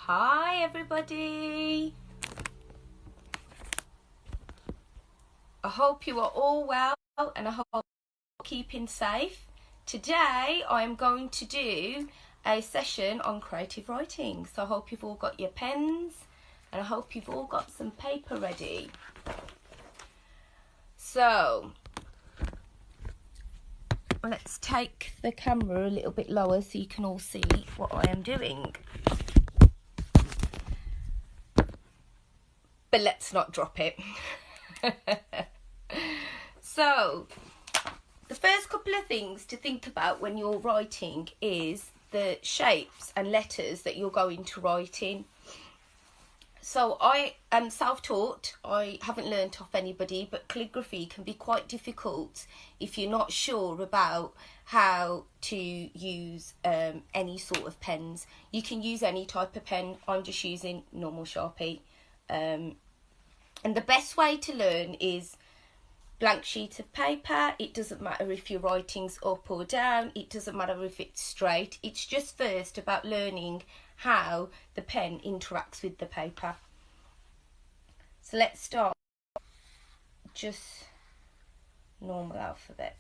Hi everybody, I hope you are all well and I hope you're keeping safe. Today I am going to do a session on creative writing, so I hope you've all got your pens and I hope you've all got some paper ready. So let's take the camera a little bit lower so you can all see what I am doing. But let's not drop it. So, the first couple of things to think about when you're writing is the shapes and letters that you're going to write in. So I am self-taught, I haven't learnt off anybody, but calligraphy can be quite difficult if you're not sure about how to use any sort of pens. You can use any type of pen, I'm just using normal Sharpie. And the best way to learn is blank sheet of paper. It doesn't matter if your writing's up or down, it doesn't matter if it's straight. It's just first about learning how the pen interacts with the paper. So let's start just normal alphabet.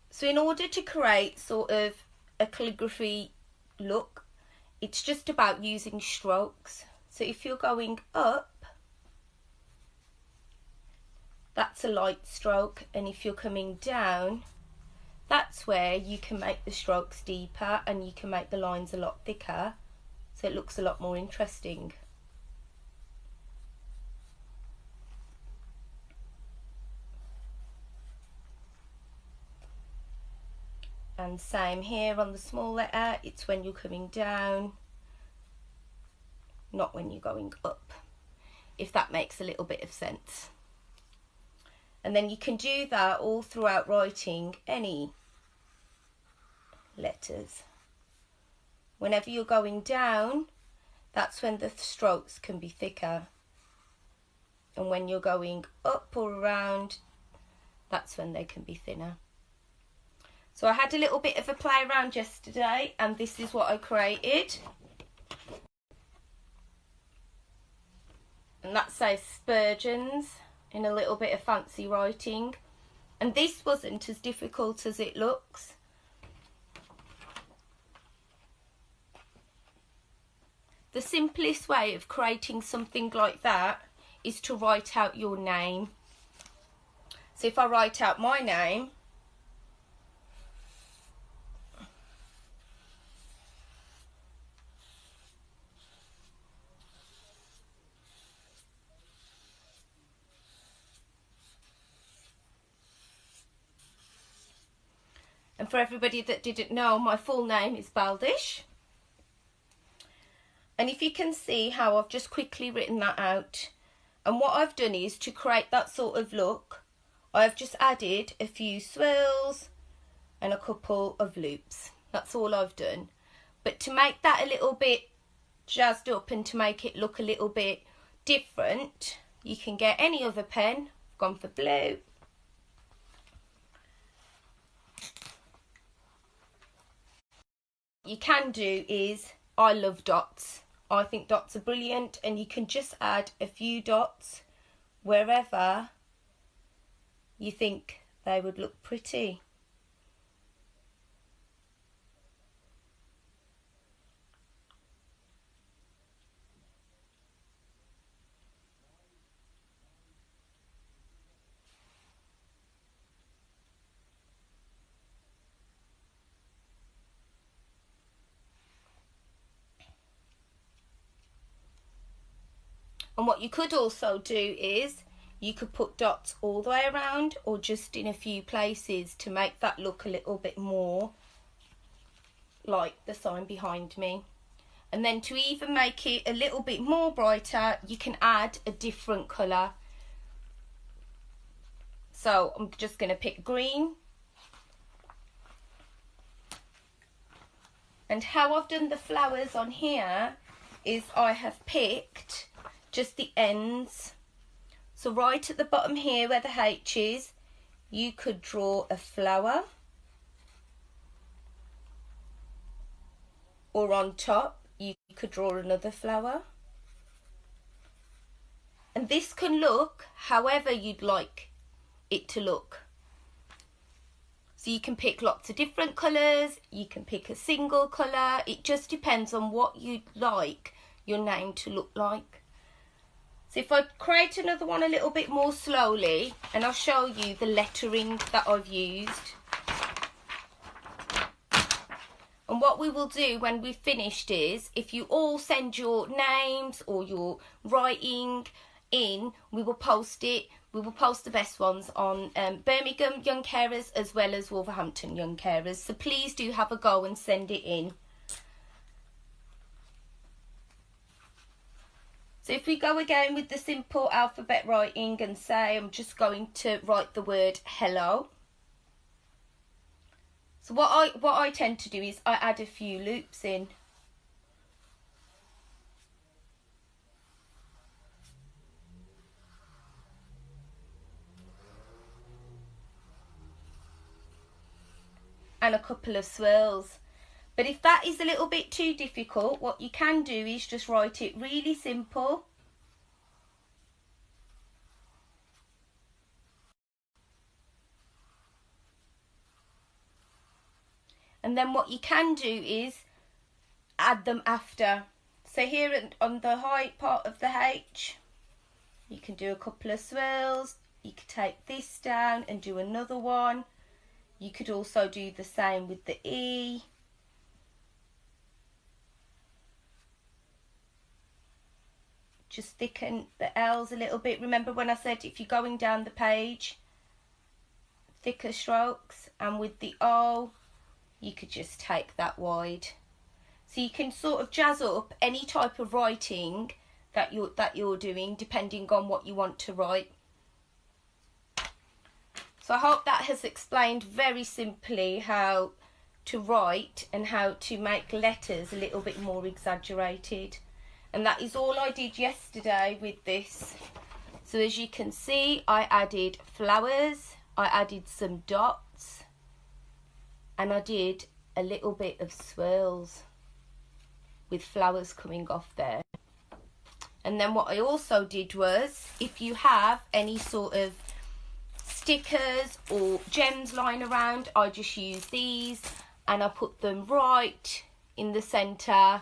So in order to create sort of a calligraphy look, it's just about using strokes. So if you're going up, that's a light stroke, and if you're coming down, that's where you can make the strokes deeper and you can make the lines a lot thicker, so it looks a lot more interesting. And same here on the small letter, it's when you're coming down, not when you're going up, if that makes a little bit of sense. And then you can do that all throughout writing any letters. Whenever you're going down, that's when the strokes can be thicker. And when you're going up or around, that's when they can be thinner. So I had a little bit of a play around yesterday and this is what I created. And that says Spurgeons in a little bit of fancy writing. And this wasn't as difficult as it looks. The simplest way of creating something like that is to write out your name. So if I write out my name, and for everybody that didn't know, my full name is Baldish. And if you can see how I've just quickly written that out, and what I've done is to create that sort of look, I've just added a few swirls and a couple of loops. That's all I've done. But to make that a little bit jazzed up and to make it look a little bit different, you can get any other pen. I've gone for blue. What you can do is, I love dots. I think dots are brilliant, and you can just add a few dots wherever you think they would look pretty. And what you could also do is you could put dots all the way around or just in a few places to make that look a little bit more like the sign behind me. And then to even make it a little bit more brighter, you can add a different colour. So I'm just going to pick green. And how I've done the flowers on here is I have picked just the ends. So right at the bottom here where the H is, you could draw a flower. or on top you could draw another flower. And this can look however you'd like it to look. So you can pick lots of different colours, you can pick a single colour, it just depends on what you'd like your name to look like. So if I create another one a little bit more slowly, and I'll show you the lettering that I've used. And what we will do when we've finished is, if you all send your names or your writing in, we will post it. We will post the best ones on Birmingham Young Carers as well as Wolverhampton Young Carers. So please do have a go and send it in. So if we go again with the simple alphabet writing and say I'm just going to write the word hello. So what I tend to do is I add a few loops in. And a couple of swirls. But if that is a little bit too difficult, what you can do is just write it really simple. And then what you can do is add them after. So here on the high part of the H, you can do a couple of swirls. You could take this down and do another one. You could also do the same with the E. Just thicken the L's a little bit. Remember when I said if you're going down the page, thicker strokes, and with the O, you could just take that wide. So you can sort of jazz up any type of writing that you're doing depending on what you want to write. So I hope that has explained very simply how to write and how to make letters a little bit more exaggerated. And that is all I did yesterday with this. So as you can see, I added flowers, I added some dots, and I did a little bit of swirls with flowers coming off there. And then what I also did was, if you have any sort of stickers or gems lying around, I just use these and I put them right in the centre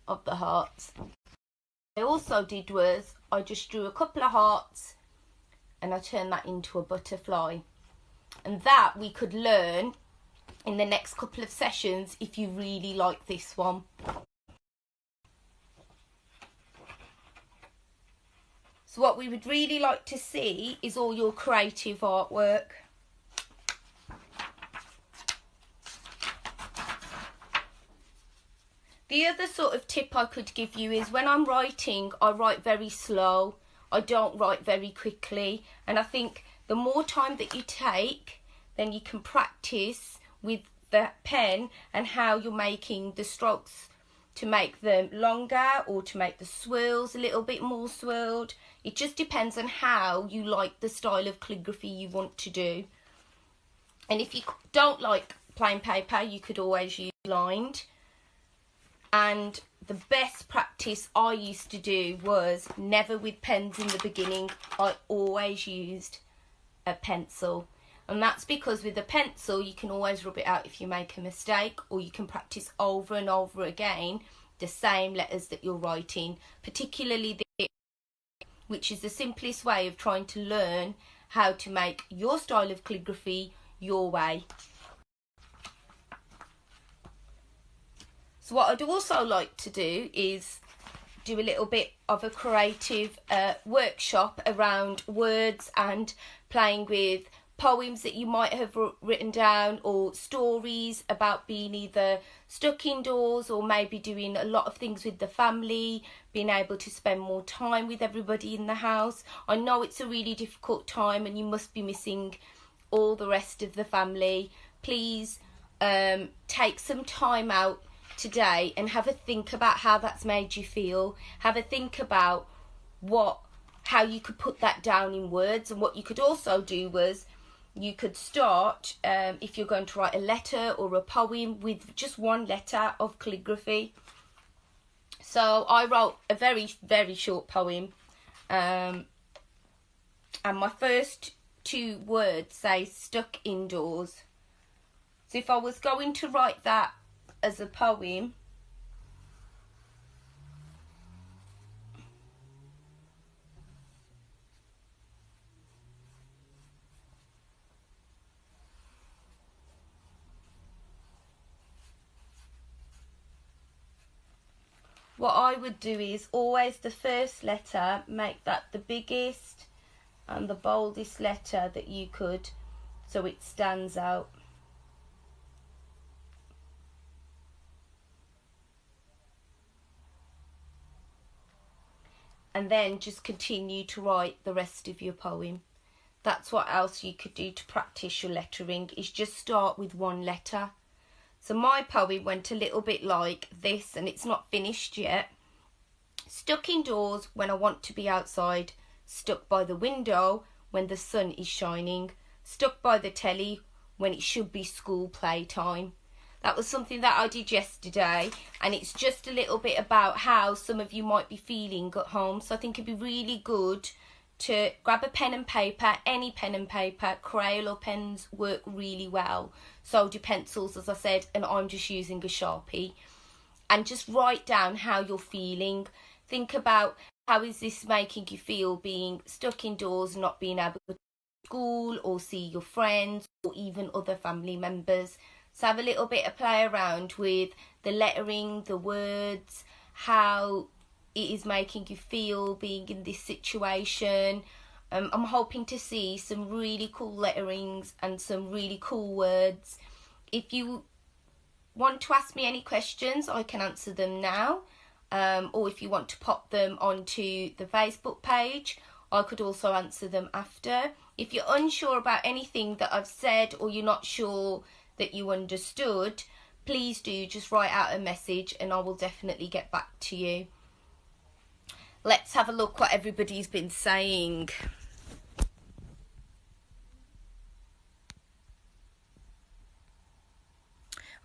of the hearts. What I also did was I just drew a couple of hearts and I turned that into a butterfly. And that we could learn in the next couple of sessions if you really like this one. So what we would really like to see is all your creative artwork. The other sort of tip I could give you is when I'm writing, I write very slow. I don't write very quickly. And I think the more time that you take, then you can practice with the pen and how you're making the strokes to make them longer or to make the swirls a little bit more swirled. It just depends on how you like the style of calligraphy you want to do. And if you don't like plain paper, you could always use lined. And the best practice I used to do was never with pens in the beginning. I always used a pencil. And that's because with a pencil you can always rub it out if you make a mistake, or you can practice over and over again the same letters that you're writing, particularly the, which is the simplest way of trying to learn how to make your style of calligraphy your way. So what I'd also like to do is do a little bit of a creative workshop around words and playing with poems that you might have written down, or stories about being either stuck indoors or maybe doing a lot of things with the family, being able to spend more time with everybody in the house. I know it's a really difficult time and you must be missing all the rest of the family. Please take some time out today and have a think about how that's made you feel. Have a think about how you could put that down in words. And what you could also do was you could start, if you're going to write a letter or a poem, with just one letter of calligraphy. So I wrote a very, very short poem, and my first two words say stuck indoors. So if I was going to write that as a poem, what I would do is always the first letter, make that the biggest and the boldest letter that you could, so it stands out. And then just continue to write the rest of your poem. That's what else you could do to practice your lettering, is just start with one letter. So my poem went a little bit like this, and it's not finished yet. Stuck indoors when I want to be outside, stuck by the window when the sun is shining, stuck by the telly when it should be school playtime. That was something that I did yesterday, and it's just a little bit about how some of you might be feeling at home. So I think it'd be really good to grab a pen and paper, any pen and paper. Crayola pens work really well. So do pencils, as I said, and I'm just using a Sharpie. And just write down how you're feeling. Think about, how is this making you feel, being stuck indoors, not being able to go to school or see your friends or even other family members. So have a little bit of play around with the lettering, the words, how it is making you feel being in this situation. I'm hoping to see some really cool letterings and some really cool words. If you want to ask me any questions, I can answer them now. Or if you want to pop them onto the Facebook page, I could also answer them after. If you're unsure about anything that I've said, or you're not sure that you understood, please do just write out a message and I will definitely get back to you. Let's have a look what everybody's been saying.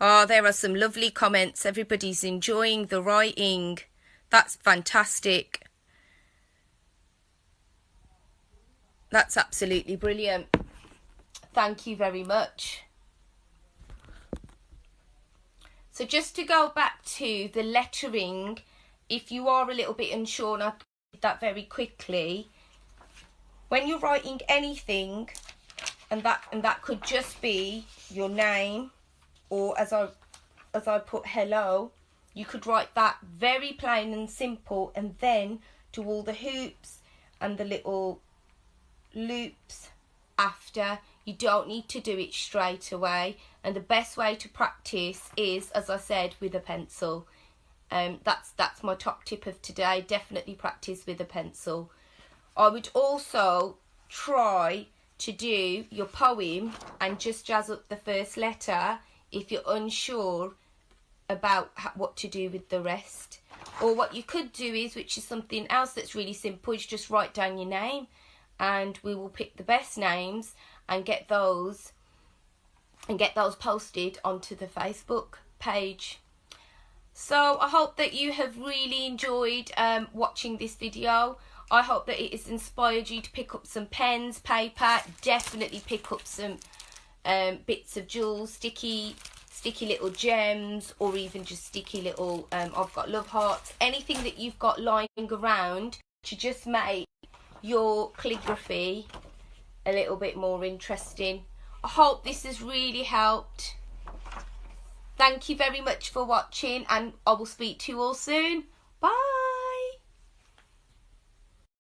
Oh, there are some lovely comments. Everybody's enjoying the writing. That's fantastic. That's absolutely brilliant. Thank you very much. So just to go back to the lettering, if you are a little bit unsure, and I did that very quickly, when you're writing anything, and that could just be your name, or as I put hello, you could write that very plain and simple, and then do all the hoops and the little loops after. You don't need to do it straight away, and the best way to practice is, as I said, with a pencil. That's my top tip of today. Definitely practice with a pencil. I would also try to do your poem and just jazz up the first letter if you're unsure about what to do with the rest. Or what you could do is, which is something else that's really simple, is just write down your name, and we will pick the best names and get those posted onto the Facebook page. So I hope that you have really enjoyed watching this video. I hope that it has inspired you to pick up some pens, paper. Definitely pick up some bits of jewels, sticky little gems, or even just sticky little I've got love hearts, anything that you've got lying around to just make your calligraphy a little bit more interesting. I hope this has really helped. Thank you very much for watching, and I will speak to you all soon. Bye.